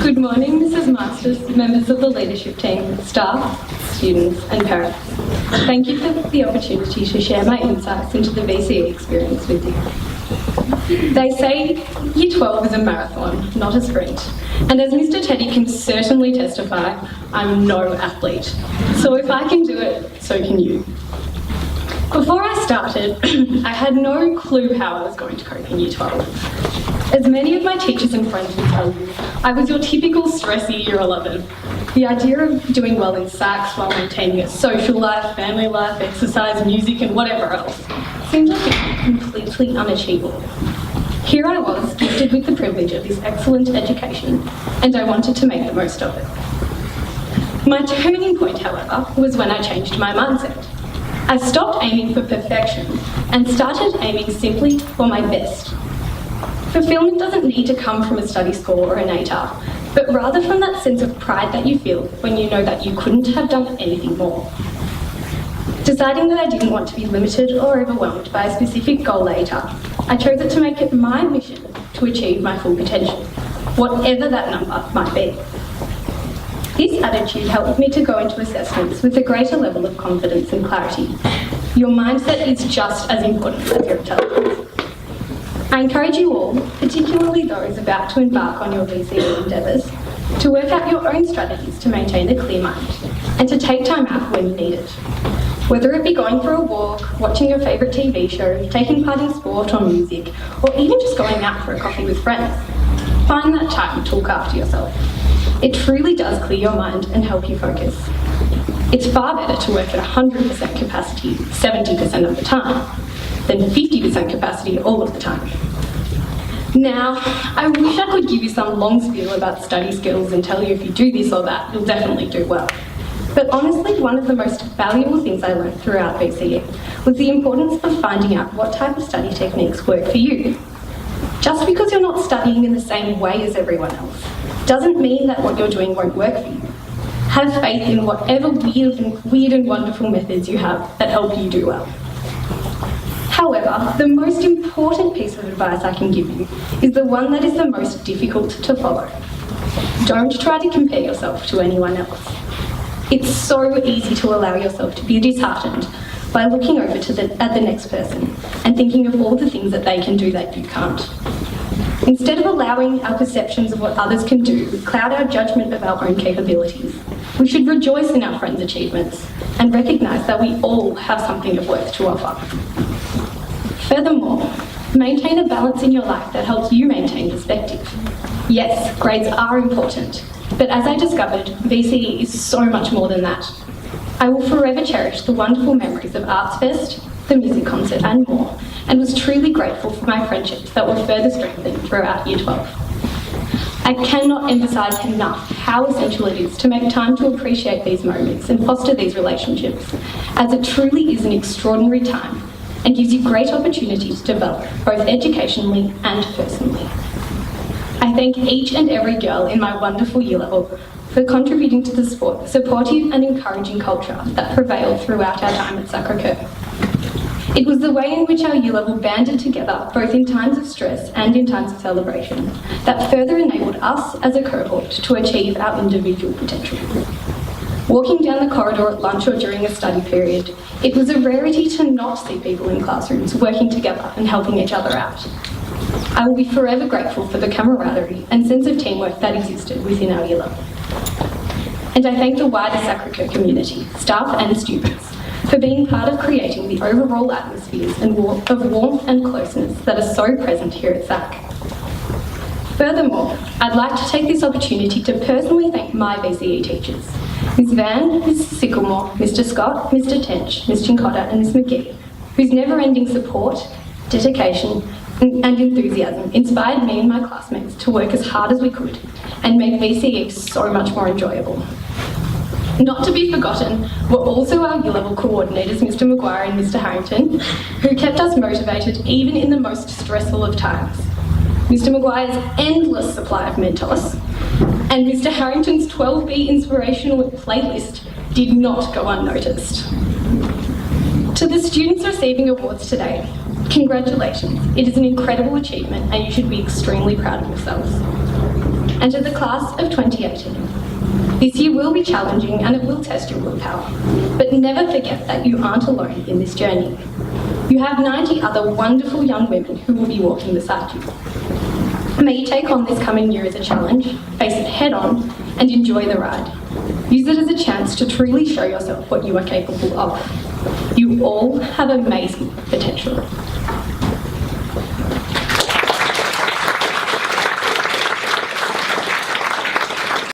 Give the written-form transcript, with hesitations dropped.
Good morning, Mrs. Masters, members of the leadership team, staff, students and parents. Thank you for the opportunity to share my insights into the VCE experience with you. They say Year 12 is a marathon, not a sprint. And as Mr. Teddy can certainly testify, I'm no athlete. So if I can do it, so can you. Before I started, I had no clue how I was going to cope in Year 12. As many of my teachers and friends will tell you, I was your typical stressy Year 11. The idea of doing well in SACs while maintaining a social life, family life, exercise, music and whatever else seemed like it completely unachievable. Here I was, gifted with the privilege of this excellent education, and I wanted to make the most of it. My turning point, however, was when I changed my mindset. I stopped aiming for perfection and started aiming simply for my best. Fulfillment doesn't need to come from a study score or an ATAR, but rather from that sense of pride that you feel when you know that you couldn't have done anything more. Deciding that I didn't want to be limited or overwhelmed by a specific goal ATAR, I chose it to make it my mission to achieve my full potential, whatever that number might be. This attitude helped me to go into assessments with a greater level of confidence and clarity. Your mindset is just as important as your intelligence. I encourage you all, particularly those about to embark on your VCE endeavours, to work out your own strategies to maintain a clear mind and to take time out when you need it. Whether it be going for a walk, watching your favourite TV show, taking part in sport or music, or even just going out for a coffee with friends, find that time to look after yourself. It truly does clear your mind and help you focus. It's far better to work at 100% capacity 70% of the time than 50% capacity all of the time. Now, I wish I could give you some long spiel about study skills and tell you if you do this or that, you'll definitely do well. But honestly, one of the most valuable things I learned throughout VCE was the importance of finding out what type of study techniques work for you. Just because you're not studying in the same way as everyone else doesn't mean that what you're doing won't work for you. Have faith in whatever weird and wonderful methods you have that help you do well. However, the most important piece of advice I can give you is the one that is the most difficult to follow. Don't try to compare yourself to anyone else. It's so easy to allow yourself to be disheartened by looking over at the next person and thinking of all the things that they can do that you can't. Instead of allowing our perceptions of what others can do cloud our judgment of our own capabilities, we should rejoice in our friends' achievements and recognise that we all have something of worth to offer. Furthermore, maintain a balance in your life that helps you maintain perspective. Yes, grades are important, but as I discovered, VCE is so much more than that. I will forever cherish the wonderful memories of Arts Fest, the music concert and more, and was truly grateful for my friendships that were further strengthened throughout Year 12. I cannot emphasise enough how essential it is to make time to appreciate these moments and foster these relationships, as it truly is an extraordinary time and gives you great opportunities to develop, both educationally and personally. I thank each and every girl in my wonderful year level for contributing to the supportive and encouraging culture that prevailed throughout our time at Sacre-Cœur. It was the way in which our year level banded together, both in times of stress and in times of celebration, that further enabled us as a cohort to achieve our individual potential. Walking down the corridor at lunch or during a study period, it was a rarity to not see people in classrooms working together and helping each other out. I will be forever grateful for the camaraderie and sense of teamwork that existed within our year level. And I thank the wider Sacre-Cœur community, staff and students, for being part of creating the overall atmospheres of warmth and closeness that are so present here at SAC. Furthermore, I'd like to take this opportunity to personally thank my VCE teachers, Ms Van, Ms Sycamore, Mr Scott, Mr Tench, Ms Chincotta and Ms McGee, whose never-ending support, dedication and enthusiasm inspired me and my classmates to work as hard as we could and make VCE so much more enjoyable. Not to be forgotten were also our year level coordinators, Mr Maguire and Mr Harrington, who kept us motivated even in the most stressful of times. Mr Maguire's endless supply of Mentos and Mr Harrington's 12B inspirational playlist did not go unnoticed. To the students receiving awards today, Congratulations, it is an incredible achievement and you should be extremely proud of yourselves. And to the class of 2018, this year will be challenging and it will test your willpower, but never forget that you aren't alone in this journey. You have 90 other wonderful young women who will be walking beside you. May you take on this coming year as a challenge, face it head on, and enjoy the ride. Use it as a chance to truly show yourself what you are capable of. You all have amazing potential.